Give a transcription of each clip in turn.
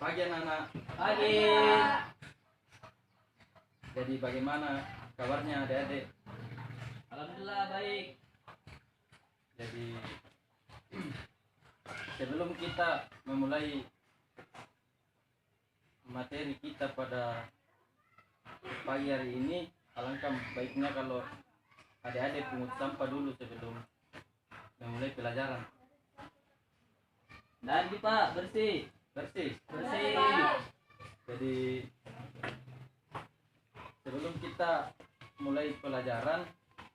Pagi anak-anak. Pagi. Jadi bagaimana kabarnya adik-adik? Alhamdulillah baik. Jadi sebelum kita memulai materi kita pada pagi hari ini, alangkah baiknya kalau adik-adik pungut sampah dulu sebelum memulai pelajaran. Dan Pak, bersih. Bersih. Jadi sebelum kita mulai pelajaran,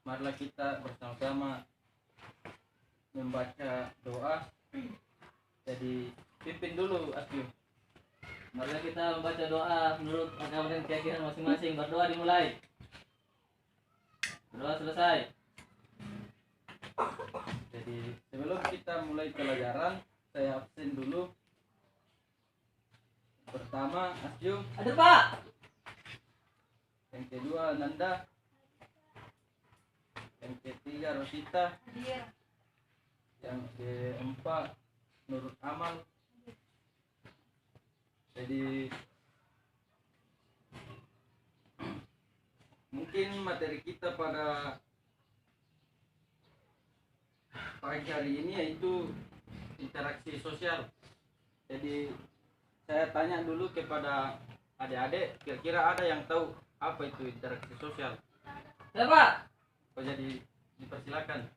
marilah kita bersama-sama membaca doa. Jadi pimpin dulu Asyu. Marilah kita membaca doa menurut agama dan keyakinan masing-masing. Berdoa dimulai. Berdoa selesai. Jadi sebelum kita mulai pelajaran, saya absen dulu. Pertama Asyu, Ada Pak. yang kedua Nanda, yang ketiga Rosita, yang keempat Nurut Amal. Jadi mungkin materi kita pada pagi hari ini yaitu interaksi sosial. Jadi saya tanya dulu kepada adik-adik, kira-kira ada yang tahu apa itu interaksi sosial? Ada Pak. Oh, jadi dipersilakan.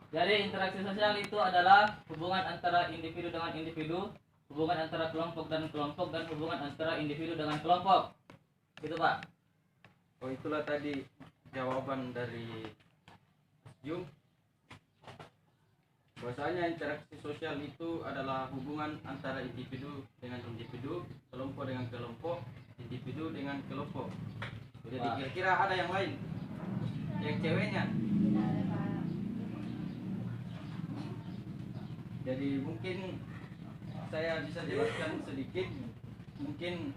Jadi interaksi sosial itu adalah hubungan antara individu dengan individu, hubungan antara kelompok, dan hubungan antara individu dengan kelompok. Gitu Pak. Oh, itulah tadi jawaban dari Jung. Bahwasanya interaksi sosial itu adalah hubungan antara individu dengan individu, kelompok dengan kelompok, individu dengan kelompok. Jadi kira-kira ada yang lain? Yang ceweknya? Jadi mungkin saya bisa jelaskan sedikit. Mungkin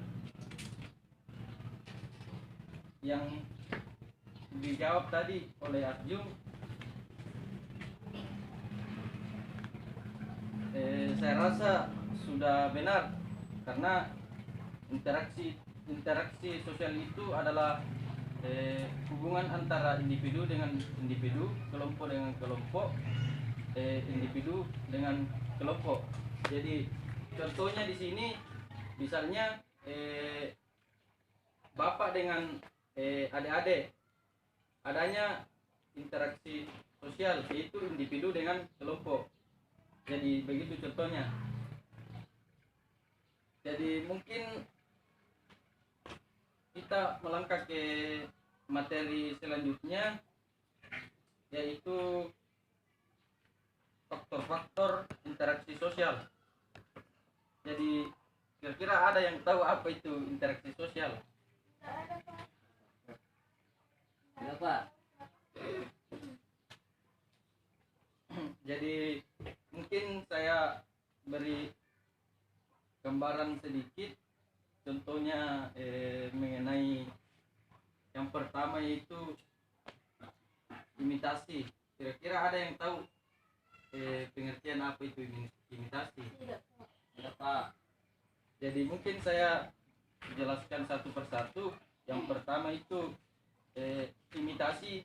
yang dijawab tadi oleh Arjun, saya rasa sudah benar, karena interaksi sosial itu adalah hubungan antara individu dengan individu, kelompok dengan kelompok, individu dengan kelompok. Jadi contohnya di sini misalnya bapak dengan adik-adik, adanya interaksi sosial yaitu individu dengan kelompok. Jadi begitu contohnya. Jadi mungkin kita melangkah ke materi selanjutnya, yaitu faktor-faktor interaksi sosial. Jadi kira-kira ada yang tahu apa itu interaksi sosial? Tidak Pak. Jadi mungkin saya beri gambaran sedikit, contohnya mengenai yang pertama yaitu imitasi. Kira-kira ada yang tahu pengertian apa itu imitasi? Tidak Pak. Jadi mungkin saya jelaskan satu persatu. Yang pertama itu imitasi.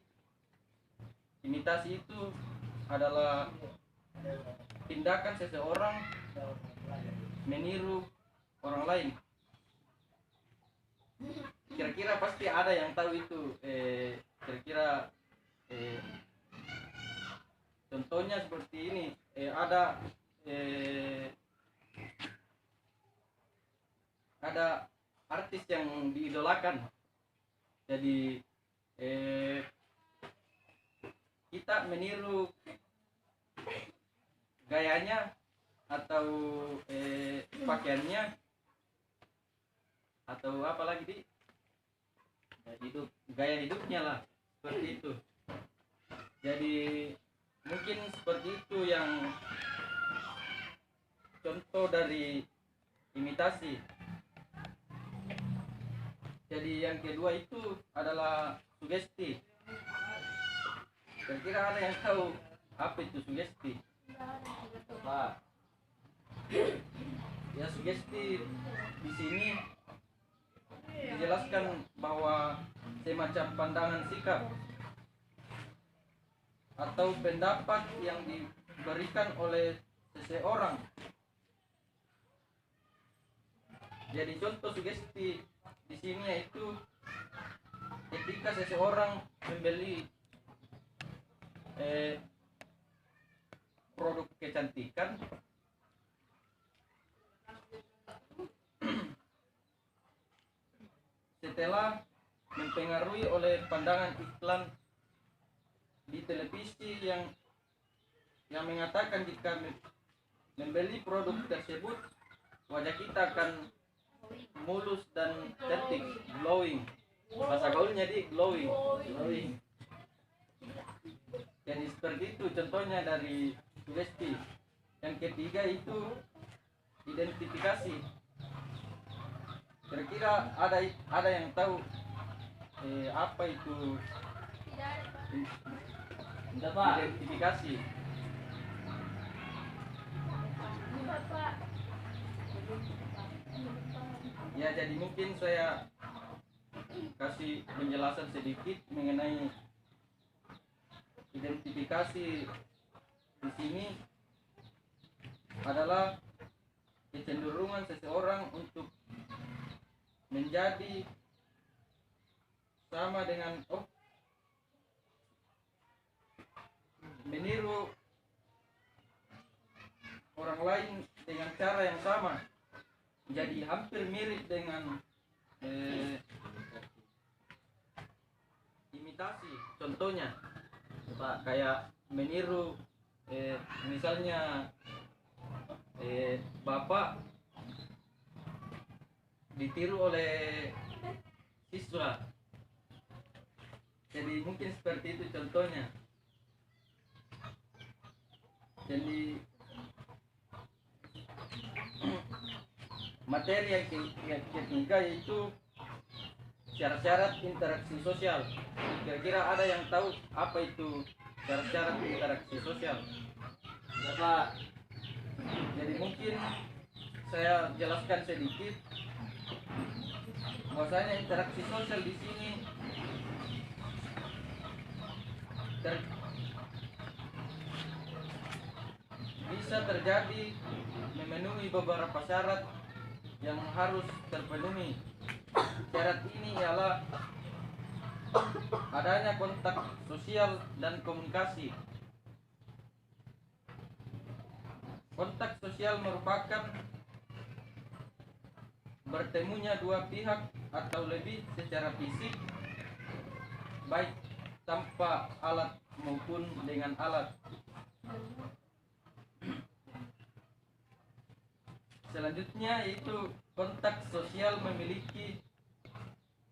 Imitasi itu adalah tindakan seseorang meniru orang lain. Kira-kira pasti ada yang tahu itu. Kira-kira contohnya seperti ini. Ada artis yang diidolakan. Jadi kita meniru gayanya atau pakaiannya atau apa lagi di gaya hidupnya lah, seperti itu. Jadi mungkin seperti itu yang contoh dari imitasi. Jadi yang kedua itu adalah sugesti. Kira-kira ada yang tahu apa itu sugesti? Pak. Ya, sugesti di sini dijelaskan bahwa semacam pandangan sikap atau pendapat yang diberikan oleh seseorang. Jadi contoh sugesti di sini yaitu ketika seseorang membeli produk kecantikan, setelah mempengaruhi oleh pandangan iklan di televisi yang mengatakan jika membeli produk tersebut wajah kita akan mulus dan cantik, glowing. Bahasa gaulnya di glowing. Jadi seperti itu contohnya dari sugesti. Yang ketiga itu identifikasi. Kira-kira ada yang tahu apa itu identifikasi? Ya, jadi mungkin saya kasih penjelasan sedikit mengenai identifikasi di sini adalah kecenderungan seseorang untuk menjadi sama dengan meniru orang lain dengan cara yang sama, jadi hampir mirip dengan imitasi. Contohnya kayak meniru misalnya bapak ditiru oleh siswa, jadi mungkin seperti itu contohnya. Jadi materi yang ketiga yaitu syarat-syarat interaksi sosial. Kira-kira ada yang tahu apa itu syarat-syarat interaksi sosial? Bapak, Jadi mungkin saya jelaskan sedikit bahwasanya interaksi sosial di sini bisa terjadi memenuhi beberapa syarat yang harus terpenuhi. Syarat ini ialah adanya kontak sosial dan komunikasi. Kontak sosial merupakan bertemunya dua pihak atau lebih secara fisik, baik tanpa alat maupun dengan alat. Selanjutnya yaitu kontak sosial memiliki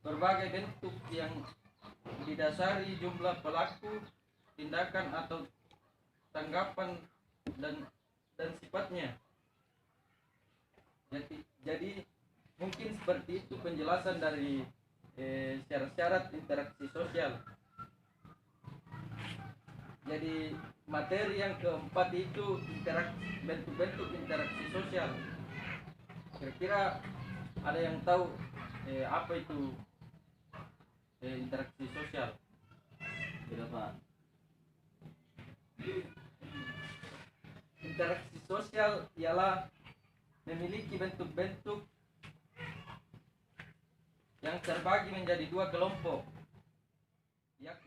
berbagai bentuk yang didasari jumlah pelaku, tindakan atau tanggapan dan sifatnya. Jadi mungkin seperti itu penjelasan dari syarat-syarat interaksi sosial. Jadi materi yang keempat itu bentuk-bentuk interaksi sosial. Kira-kira ada yang tahu apa itu interaksi sosial? tidak Pak. Interaksi sosial ialah memiliki bentuk-bentuk yang terbagi menjadi dua kelompok, yakni